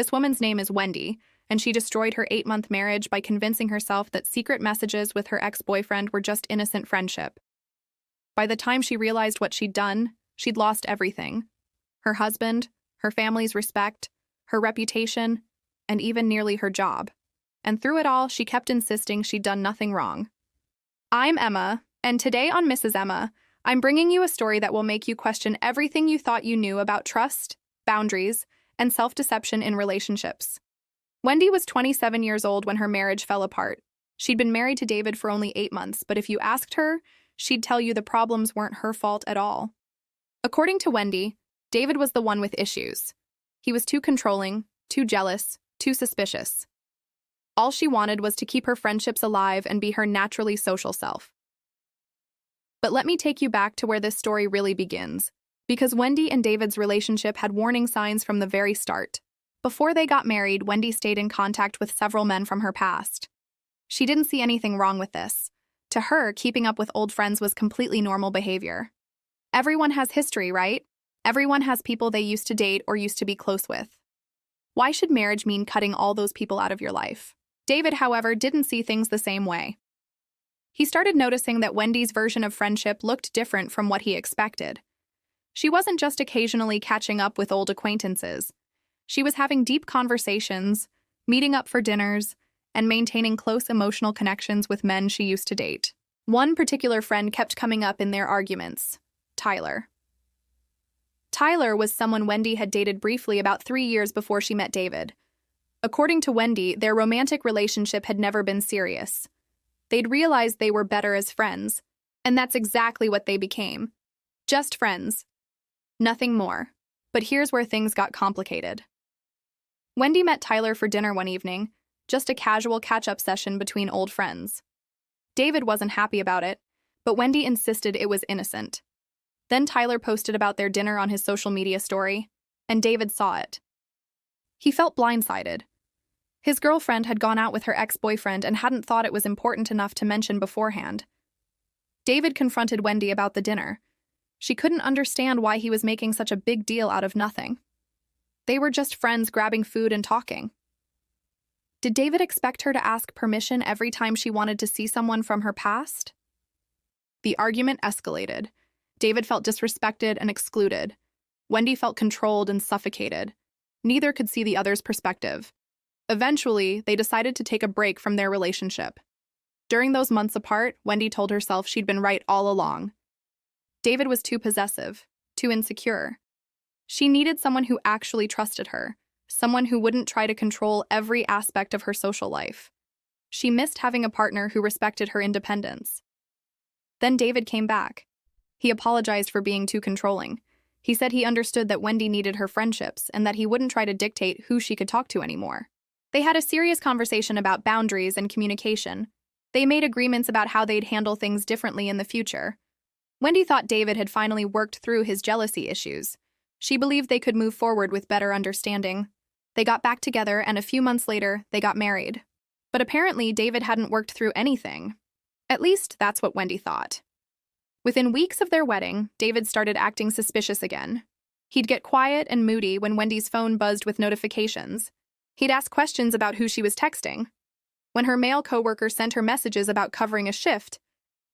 This woman's name is Wendy, and she destroyed her 8-month marriage by convincing herself that secret messages with her ex-boyfriend were just innocent friendship. By the time she realized what she'd done, she'd lost everything. Her husband, her family's respect, her reputation, and even nearly her job. And through it all, she kept insisting she'd done nothing wrong. I'm Emma, and today on Mrs. Emma, I'm bringing you a story that will make you question everything you thought you knew about trust, boundaries, and self-deception in relationships. Wendy was 27 years old when her marriage fell apart. She'd been married to David for only 8 months, but if you asked her, she'd tell you the problems weren't her fault at all. According to Wendy, David was the one with issues. He was too controlling, too jealous, too suspicious. All she wanted was to keep her friendships alive and be her naturally social self. But let me take you back to where this story really begins, because Wendy and David's relationship had warning signs from the very start. Before they got married, Wendy stayed in contact with several men from her past. She didn't see anything wrong with this. To her, keeping up with old friends was completely normal behavior. Everyone has history, right? Everyone has people they used to date or used to be close with. Why should marriage mean cutting all those people out of your life? David, however, didn't see things the same way. He started noticing that Wendy's version of friendship looked different from what he expected. She wasn't just occasionally catching up with old acquaintances. She was having deep conversations, meeting up for dinners, and maintaining close emotional connections with men she used to date. One particular friend kept coming up in their arguments: Tyler. Tyler was someone Wendy had dated briefly about 3 years before she met David. According to Wendy, their romantic relationship had never been serious. They'd realized they were better as friends, and that's exactly what they became. Just friends. Nothing more. But here's where things got complicated. Wendy met Tyler for dinner one evening, just a casual catch-up session between old friends. David wasn't happy about it, but Wendy insisted it was innocent. Then Tyler posted about their dinner on his social media story, and David saw it. He felt blindsided. His girlfriend had gone out with her ex-boyfriend and hadn't thought it was important enough to mention beforehand. David confronted Wendy about the dinner. She couldn't understand why he was making such a big deal out of nothing. They were just friends grabbing food and talking. Did David expect her to ask permission every time she wanted to see someone from her past? The argument escalated. David felt disrespected and excluded. Wendy felt controlled and suffocated. Neither could see the other's perspective. Eventually, they decided to take a break from their relationship. During those months apart, Wendy told herself she'd been right all along. David was too possessive, too insecure. She needed someone who actually trusted her, someone who wouldn't try to control every aspect of her social life. She missed having a partner who respected her independence. Then David came back. He apologized for being too controlling. He said he understood that Wendy needed her friendships and that he wouldn't try to dictate who she could talk to anymore. They had a serious conversation about boundaries and communication. They made agreements about how they'd handle things differently in the future. Wendy thought David had finally worked through his jealousy issues. She believed they could move forward with better understanding. They got back together, and a few months later, they got married. But apparently, David hadn't worked through anything. At least, that's what Wendy thought. Within weeks of their wedding, David started acting suspicious again. He'd get quiet and moody when Wendy's phone buzzed with notifications. He'd ask questions about who she was texting. When her male coworker sent her messages about covering a shift,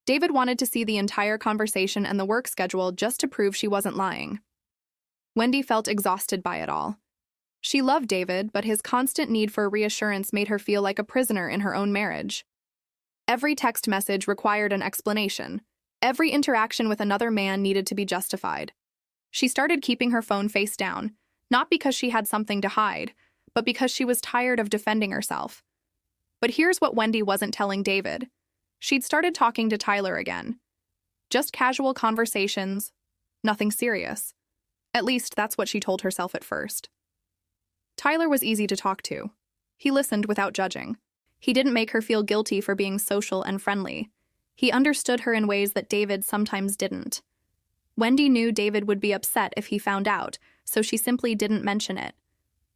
David wanted to see the entire conversation and the work schedule just to prove she wasn't lying. Wendy felt exhausted by it all. She loved David, but his constant need for reassurance made her feel like a prisoner in her own marriage. Every text message required an explanation. Every interaction with another man needed to be justified. She started keeping her phone face down, not because she had something to hide, but because she was tired of defending herself. But here's what Wendy wasn't telling David. She'd started talking to Tyler again. Just casual conversations, nothing serious. At least that's what she told herself at first. Tyler was easy to talk to. He listened without judging. He didn't make her feel guilty for being social and friendly. He understood her in ways that David sometimes didn't. Wendy knew David would be upset if he found out, so she simply didn't mention it.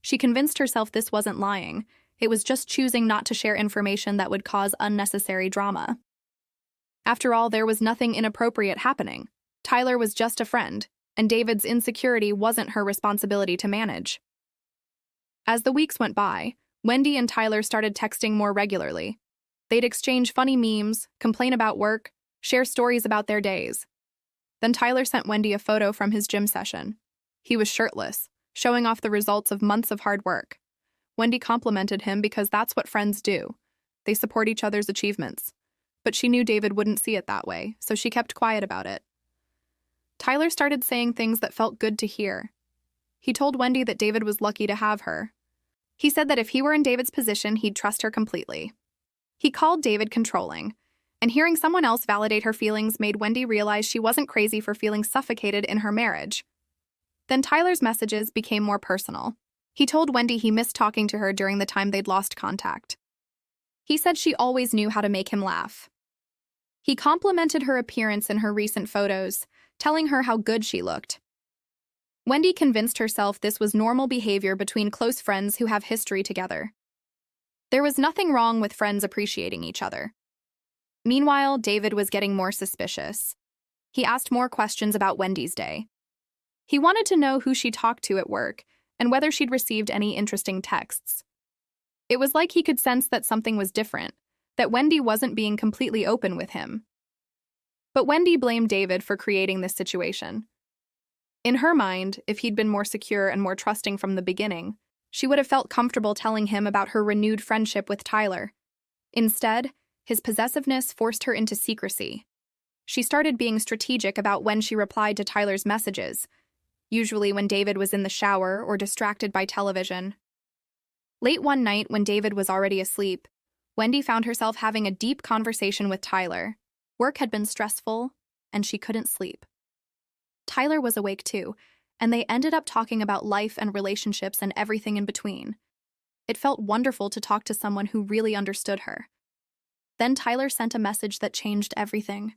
She convinced herself this wasn't lying. It was just choosing not to share information that would cause unnecessary drama. After all, there was nothing inappropriate happening. Tyler was just a friend, and David's insecurity wasn't her responsibility to manage. As the weeks went by, Wendy and Tyler started texting more regularly. They'd exchange funny memes, complain about work, share stories about their days. Then Tyler sent Wendy a photo from his gym session. He was shirtless, showing off the results of months of hard work. Wendy complimented him because that's what friends do. They support each other's achievements. But she knew David wouldn't see it that way, so she kept quiet about it. Tyler started saying things that felt good to hear. He told Wendy that David was lucky to have her. He said that if he were in David's position, he'd trust her completely. He called David controlling, and hearing someone else validate her feelings made Wendy realize she wasn't crazy for feeling suffocated in her marriage. Then Tyler's messages became more personal. He told Wendy he missed talking to her during the time they'd lost contact. He said she always knew how to make him laugh. He complimented her appearance in her recent photos, telling her how good she looked. Wendy convinced herself this was normal behavior between close friends who have history together. There was nothing wrong with friends appreciating each other. Meanwhile, David was getting more suspicious. He asked more questions about Wendy's day. He wanted to know who she talked to at work and whether she'd received any interesting texts. It was like he could sense that something was different, that Wendy wasn't being completely open with him. But Wendy blamed David for creating this situation. In her mind, if he'd been more secure and more trusting from the beginning, she would have felt comfortable telling him about her renewed friendship with Tyler. Instead, his possessiveness forced her into secrecy. She started being strategic about when she replied to Tyler's messages, usually when David was in the shower or distracted by television. Late one night, when David was already asleep, Wendy found herself having a deep conversation with Tyler. Work had been stressful, and she couldn't sleep. Tyler was awake too, and they ended up talking about life and relationships and everything in between. It felt wonderful to talk to someone who really understood her. Then Tyler sent a message that changed everything.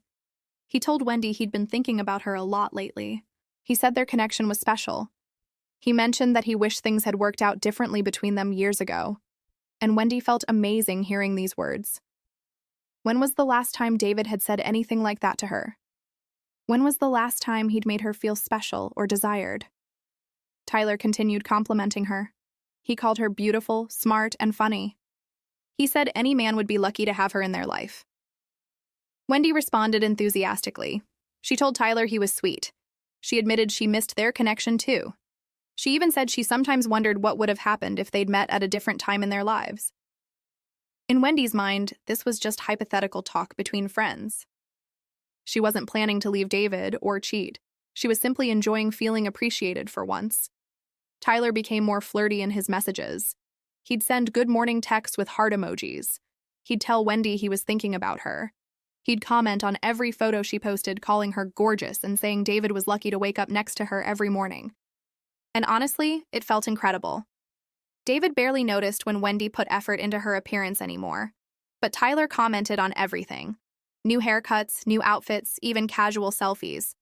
He told Wendy he'd been thinking about her a lot lately. He said their connection was special. He mentioned that he wished things had worked out differently between them years ago. And Wendy felt amazing hearing these words. When was the last time David had said anything like that to her? When was the last time he'd made her feel special or desired? Tyler continued complimenting her. He called her beautiful, smart, and funny. He said any man would be lucky to have her in their life. Wendy responded enthusiastically. She told Tyler he was sweet. She admitted she missed their connection too. She even said she sometimes wondered what would have happened if they'd met at a different time in their lives. In Wendy's mind, this was just hypothetical talk between friends. She wasn't planning to leave David or cheat. She was simply enjoying feeling appreciated for once. Tyler became more flirty in his messages. He'd send good morning texts with heart emojis. He'd tell Wendy he was thinking about her. He'd comment on every photo she posted, calling her gorgeous and saying David was lucky to wake up next to her every morning. And honestly, it felt incredible. David barely noticed when Wendy put effort into her appearance anymore. But Tyler commented on everything. New haircuts, new outfits, even casual selfies.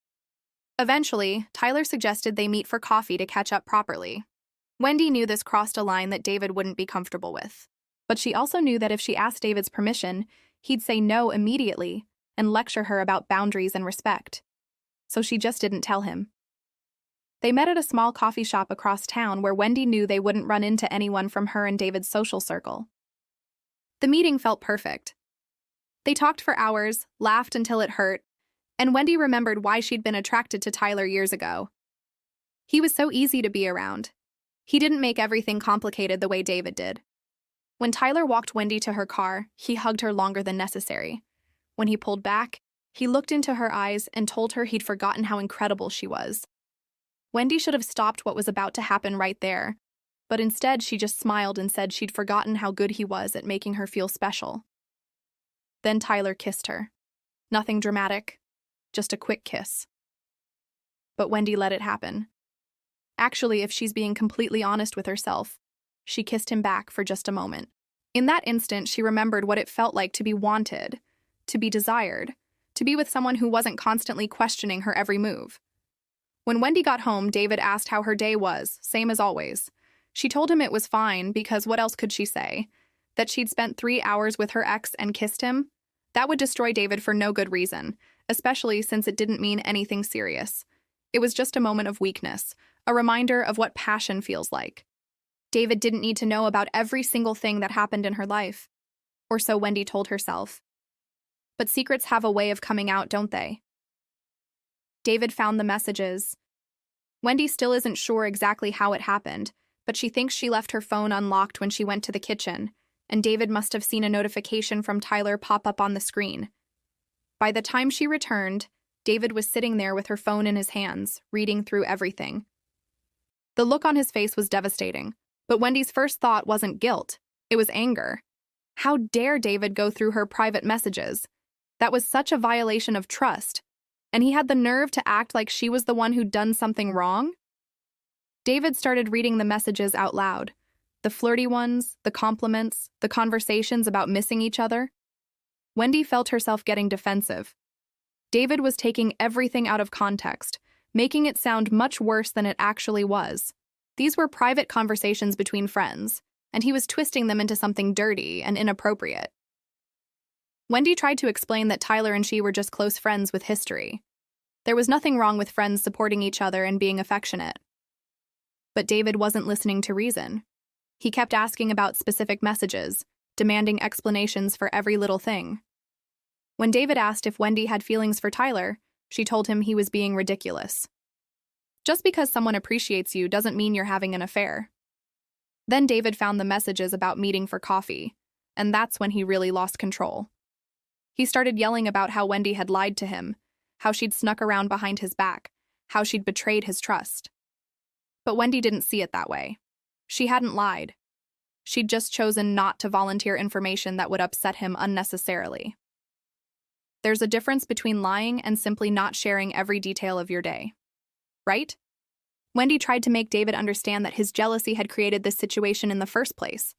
Eventually, Tyler suggested they meet for coffee to catch up properly. Wendy knew this crossed a line that David wouldn't be comfortable with. But she also knew that if she asked David's permission, he'd say no immediately and lecture her about boundaries and respect. So she just didn't tell him. They met at a small coffee shop across town where Wendy knew they wouldn't run into anyone from her and David's social circle. The meeting felt perfect. They talked for hours, laughed until it hurt, and Wendy remembered why she'd been attracted to Tyler years ago. He was so easy to be around. He didn't make everything complicated the way David did. When Tyler walked Wendy to her car, he hugged her longer than necessary. When he pulled back, he looked into her eyes and told her he'd forgotten how incredible she was. Wendy should have stopped what was about to happen right there, but instead she just smiled and said she'd forgotten how good he was at making her feel special. Then Tyler kissed her. Nothing dramatic, just a quick kiss. But Wendy let it happen. Actually, if she's being completely honest with herself, she kissed him back for just a moment. In that instant, she remembered what it felt like to be wanted, to be desired, to be with someone who wasn't constantly questioning her every move. When Wendy got home, David asked how her day was, same as always. She told him it was fine because what else could she say? That she'd spent 3 hours with her ex and kissed him? That would destroy David for no good reason, especially since it didn't mean anything serious. It was just a moment of weakness, a reminder of what passion feels like. David didn't need to know about every single thing that happened in her life, or so Wendy told herself. But secrets have a way of coming out, don't they? David found the messages. Wendy still isn't sure exactly how it happened, but she thinks she left her phone unlocked when she went to the kitchen, and David must have seen a notification from Tyler pop up on the screen. By the time she returned, David was sitting there with her phone in his hands, reading through everything. The look on his face was devastating, but Wendy's first thought wasn't guilt, it was anger. How dare David go through her private messages? That was such a violation of trust, and he had the nerve to act like she was the one who'd done something wrong? David started reading the messages out loud. The flirty ones, the compliments, the conversations about missing each other. Wendy felt herself getting defensive. David was taking everything out of context, making it sound much worse than it actually was. These were private conversations between friends, and he was twisting them into something dirty and inappropriate. Wendy tried to explain that Tyler and she were just close friends with history. There was nothing wrong with friends supporting each other and being affectionate. But David wasn't listening to reason. He kept asking about specific messages, demanding explanations for every little thing. When David asked if Wendy had feelings for Tyler, she told him he was being ridiculous. Just because someone appreciates you doesn't mean you're having an affair. Then David found the messages about meeting for coffee, and that's when he really lost control. He started yelling about how Wendy had lied to him, how she'd snuck around behind his back, how she'd betrayed his trust. But Wendy didn't see it that way. She hadn't lied. She'd just chosen not to volunteer information that would upset him unnecessarily. There's a difference between lying and simply not sharing every detail of your day. Right? Wendy tried to make David understand that his jealousy had created this situation in the first place.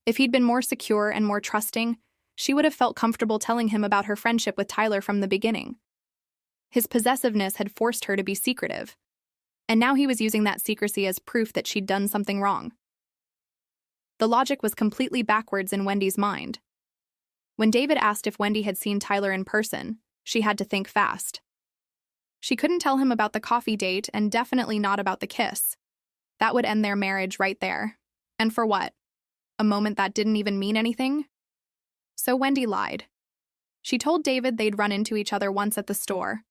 If he'd been more secure and more trusting, she would have felt comfortable telling him about her friendship with Tyler from the beginning. His possessiveness had forced her to be secretive, and now he was using that secrecy as proof that she'd done something wrong. The logic was completely backwards in Wendy's mind. When David asked if Wendy had seen Tyler in person, she had to think fast. She couldn't tell him about the coffee date and definitely not about the kiss. That would end their marriage right there. And for what? A moment that didn't even mean anything? So Wendy lied. She told David they'd run into each other once at the store.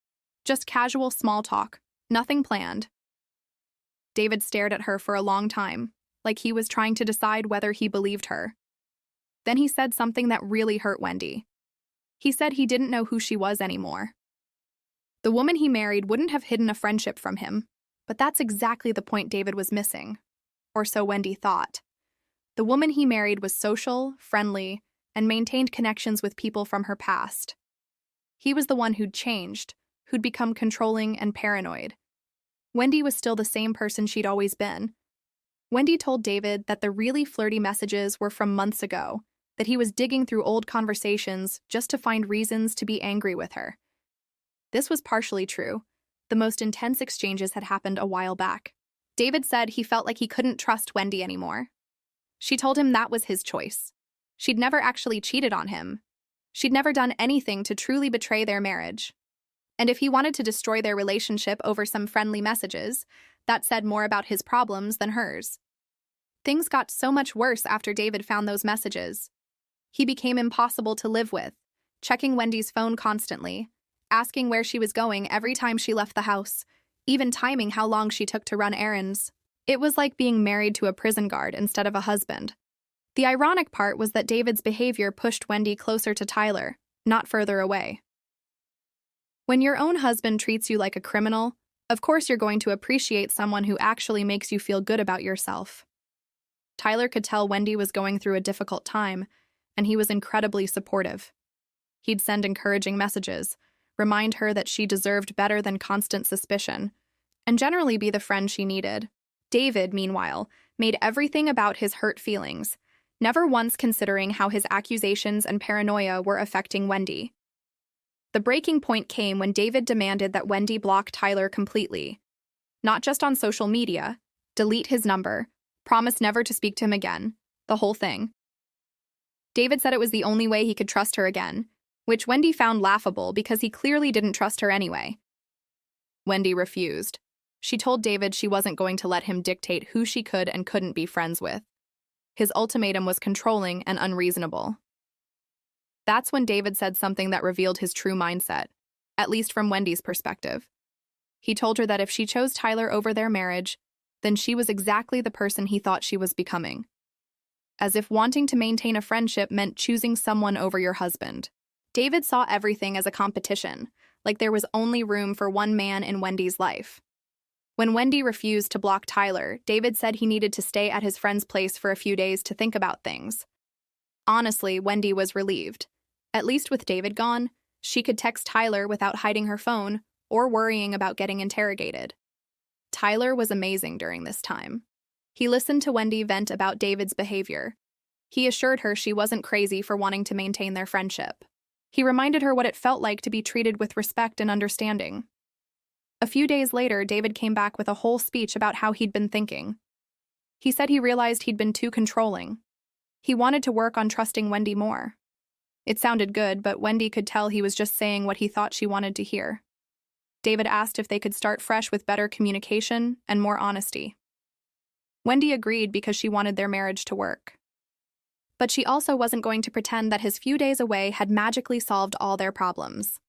Just casual small talk, nothing planned. David stared at her for a long time, like he was trying to decide whether he believed her. Then he said something that really hurt Wendy. He said he didn't know who she was anymore. The woman he married wouldn't have hidden a friendship from him, but that's exactly the point David was missing. Or so Wendy thought. The woman he married was social, friendly, and maintained connections with people from her past. He was the one who'd changed, who'd become controlling and paranoid. Wendy was still the same person she'd always been. Wendy told David that the really flirty messages were from months ago, that he was digging through old conversations just to find reasons to be angry with her. This was partially true. The most intense exchanges had happened a while back. David said he felt like he couldn't trust Wendy anymore. She told him that was his choice. She'd never actually cheated on him. She'd never done anything to truly betray their marriage. And if he wanted to destroy their relationship over some friendly messages, that said more about his problems than hers. Things got so much worse after David found those messages. He became impossible to live with, checking Wendy's phone constantly, asking where she was going every time she left the house, even timing how long she took to run errands. It was like being married to a prison guard instead of a husband. The ironic part was that David's behavior pushed Wendy closer to Tyler, not further away. When your own husband treats you like a criminal, of course you're going to appreciate someone who actually makes you feel good about yourself. Tyler could tell Wendy was going through a difficult time, and he was incredibly supportive. He'd send encouraging messages, remind her that she deserved better than constant suspicion, and generally be the friend she needed. David, meanwhile, made everything about his hurt feelings, never once considering how his accusations and paranoia were affecting Wendy. The breaking point came when David demanded that Wendy block Tyler completely. Not just on social media, delete his number, promise never to speak to him again, the whole thing. David said it was the only way he could trust her again, which Wendy found laughable because he clearly didn't trust her anyway. Wendy refused. She told David she wasn't going to let him dictate who she could and couldn't be friends with. His ultimatum was controlling and unreasonable. That's when David said something that revealed his true mindset, at least from Wendy's perspective. He told her that if she chose Tyler over their marriage, then she was exactly the person he thought she was becoming. As if wanting to maintain a friendship meant choosing someone over your husband. David saw everything as a competition, like there was only room for one man in Wendy's life. When Wendy refused to block Tyler, David said he needed to stay at his friend's place for a few days to think about things. Honestly, Wendy was relieved. At least with David gone, she could text Tyler without hiding her phone or worrying about getting interrogated. Tyler was amazing during this time. He listened to Wendy vent about David's behavior. He assured her she wasn't crazy for wanting to maintain their friendship. He reminded her what it felt like to be treated with respect and understanding. A few days later, David came back with a whole speech about how he'd been thinking. He said he realized he'd been too controlling. He wanted to work on trusting Wendy more. It sounded good, but Wendy could tell he was just saying what he thought she wanted to hear. David asked if they could start fresh with better communication and more honesty. Wendy agreed because she wanted their marriage to work. But she also wasn't going to pretend that his few days away had magically solved all their problems.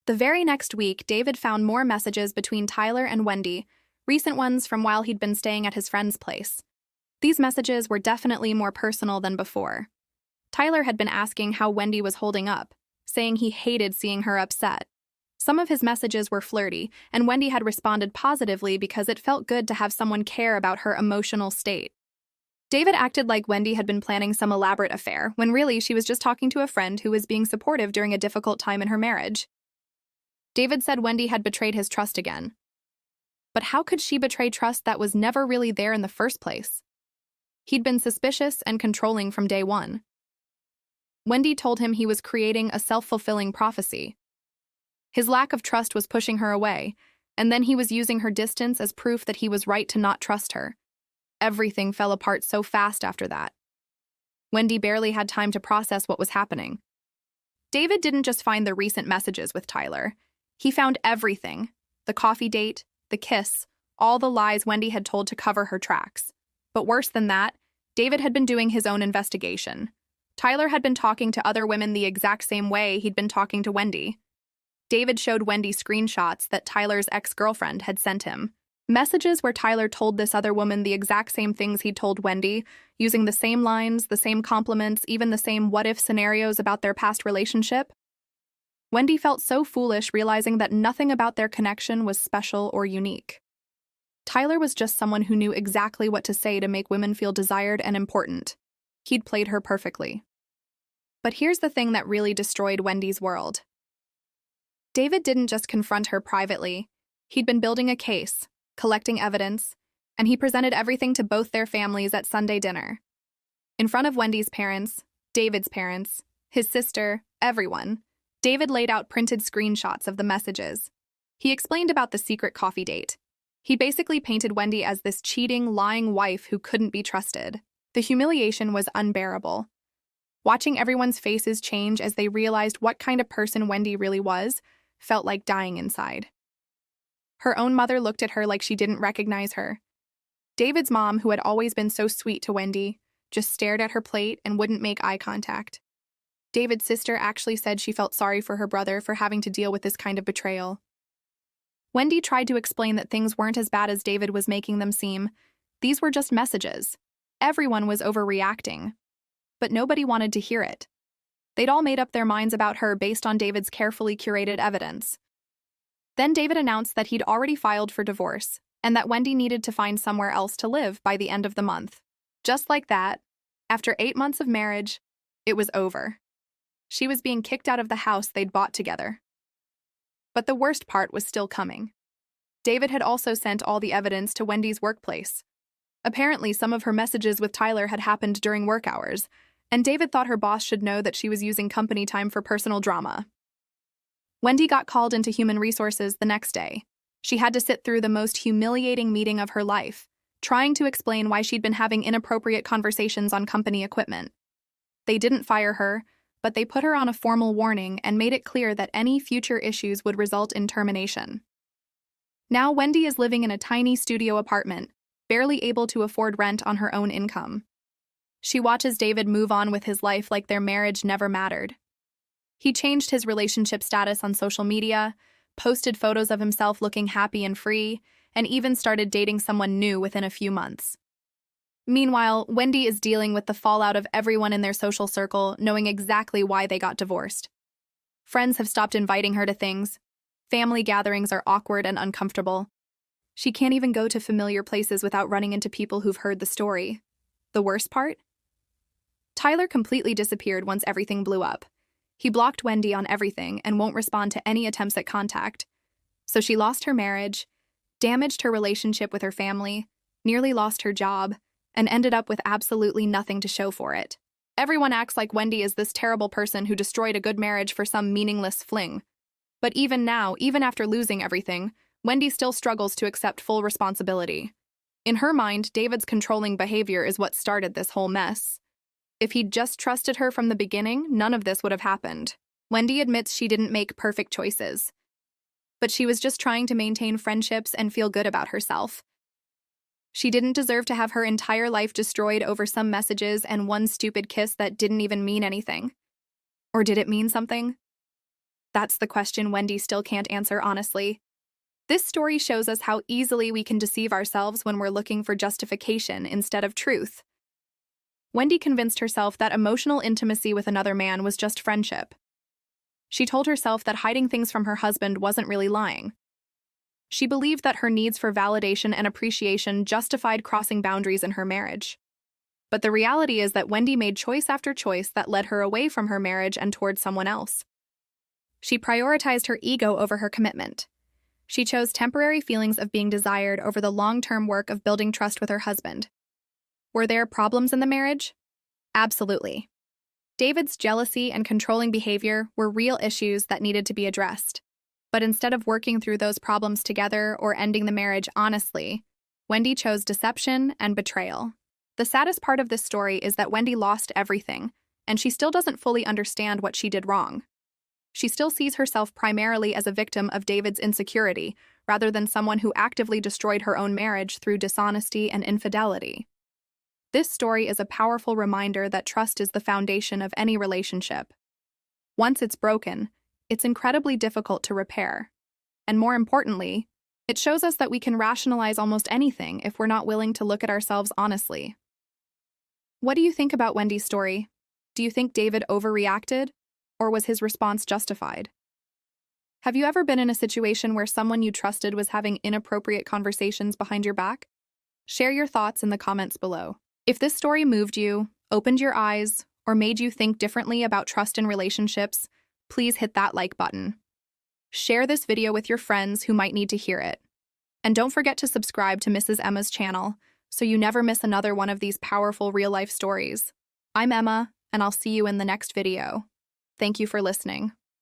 The very next week, David found more messages between Tyler and Wendy, recent ones from while he'd been staying at his friend's place. These messages were definitely more personal than before. Tyler had been asking how Wendy was holding up, saying he hated seeing her upset. Some of his messages were flirty, and Wendy had responded positively because it felt good to have someone care about her emotional state. David acted like Wendy had been planning some elaborate affair, when really she was just talking to a friend who was being supportive during a difficult time in her marriage. David said Wendy had betrayed his trust again. But how could she betray trust that was never really there in the first place? He'd been suspicious and controlling from day one. Wendy told him he was creating a self-fulfilling prophecy. His lack of trust was pushing her away, and then he was using her distance as proof that he was right to not trust her. Everything fell apart so fast after that. Wendy barely had time to process what was happening. David didn't just find the recent messages with Tyler. He found everything: the coffee date, the kiss, all the lies Wendy had told to cover her tracks. But worse than that, David had been doing his own investigation. Tyler had been talking to other women the exact same way he'd been talking to Wendy. David showed Wendy screenshots that Tyler's ex-girlfriend had sent him. Messages where Tyler told this other woman the exact same things he'd told Wendy, using the same lines, the same compliments, even the same what-if scenarios about their past relationship. Wendy felt so foolish realizing that nothing about their connection was special or unique. Tyler was just someone who knew exactly what to say to make women feel desired and important. He'd played her perfectly. But here's the thing that really destroyed Wendy's world. David didn't just confront her privately. He'd been building a case, collecting evidence, and he presented everything to both their families at Sunday dinner. In front of Wendy's parents, David's parents, his sister, everyone, David laid out printed screenshots of the messages. He explained about the secret coffee date. He basically painted Wendy as this cheating, lying wife who couldn't be trusted. The humiliation was unbearable. Watching everyone's faces change as they realized what kind of person Wendy really was felt like dying inside. Her own mother looked at her like she didn't recognize her. David's mom, who had always been so sweet to Wendy, just stared at her plate and wouldn't make eye contact. David's sister actually said she felt sorry for her brother for having to deal with this kind of betrayal. Wendy tried to explain that things weren't as bad as David was making them seem. These were just messages. Everyone was overreacting. But nobody wanted to hear it. They'd all made up their minds about her based on David's carefully curated evidence. Then David announced that he'd already filed for divorce, and that Wendy needed to find somewhere else to live by the end of the month. Just like that, after 8 months of marriage, it was over. She was being kicked out of the house they'd bought together. But the worst part was still coming. David had also sent all the evidence to Wendy's workplace. Apparently, some of her messages with Tyler had happened during work hours, and David thought her boss should know that she was using company time for personal drama. Wendy got called into human resources the next day. She had to sit through the most humiliating meeting of her life, trying to explain why she'd been having inappropriate conversations on company equipment. They didn't fire her, but they put her on a formal warning and made it clear that any future issues would result in termination. Now Wendy is living in a tiny studio apartment, barely able to afford rent on her own income. She watches David move on with his life like their marriage never mattered. He changed his relationship status on social media, posted photos of himself looking happy and free, and even started dating someone new within a few months. Meanwhile, Wendy is dealing with the fallout of everyone in their social circle knowing exactly why they got divorced. Friends have stopped inviting her to things. Family gatherings are awkward and uncomfortable. She can't even go to familiar places without running into people who've heard the story. The worst part? Tyler completely disappeared once everything blew up. He blocked Wendy on everything and won't respond to any attempts at contact. So she lost her marriage, damaged her relationship with her family, nearly lost her job, and ended up with absolutely nothing to show for it. Everyone acts like Wendy is this terrible person who destroyed a good marriage for some meaningless fling. But even now, even after losing everything, Wendy still struggles to accept full responsibility. In her mind, David's controlling behavior is what started this whole mess. If he'd just trusted her from the beginning, none of this would have happened. Wendy admits she didn't make perfect choices, but she was just trying to maintain friendships and feel good about herself. She didn't deserve to have her entire life destroyed over some messages and one stupid kiss that didn't even mean anything. Or did it mean something? That's the question Wendy still can't answer honestly. This story shows us how easily we can deceive ourselves when we're looking for justification instead of truth. Wendy convinced herself that emotional intimacy with another man was just friendship. She told herself that hiding things from her husband wasn't really lying. She believed that her needs for validation and appreciation justified crossing boundaries in her marriage. But the reality is that Wendy made choice after choice that led her away from her marriage and towards someone else. She prioritized her ego over her commitment. She chose temporary feelings of being desired over the long-term work of building trust with her husband. Were there problems in the marriage? Absolutely. David's jealousy and controlling behavior were real issues that needed to be addressed. But instead of working through those problems together or ending the marriage honestly, Wendy chose deception and betrayal. The saddest part of this story is that Wendy lost everything, and she still doesn't fully understand what she did wrong. She still sees herself primarily as a victim of David's insecurity, rather than someone who actively destroyed her own marriage through dishonesty and infidelity. This story is a powerful reminder that trust is the foundation of any relationship. Once it's broken, it's incredibly difficult to repair. And more importantly, it shows us that we can rationalize almost anything if we're not willing to look at ourselves honestly. What do you think about Wendy's story? Do you think David overreacted, or was his response justified? Have you ever been in a situation where someone you trusted was having inappropriate conversations behind your back? Share your thoughts in the comments below. If this story moved you, opened your eyes, or made you think differently about trust in relationships, please hit that like button. Share this video with your friends who might need to hear it. And don't forget to subscribe to Mrs. Emma's channel so you never miss another one of these powerful real-life stories. I'm Emma, and I'll see you in the next video. Thank you for listening.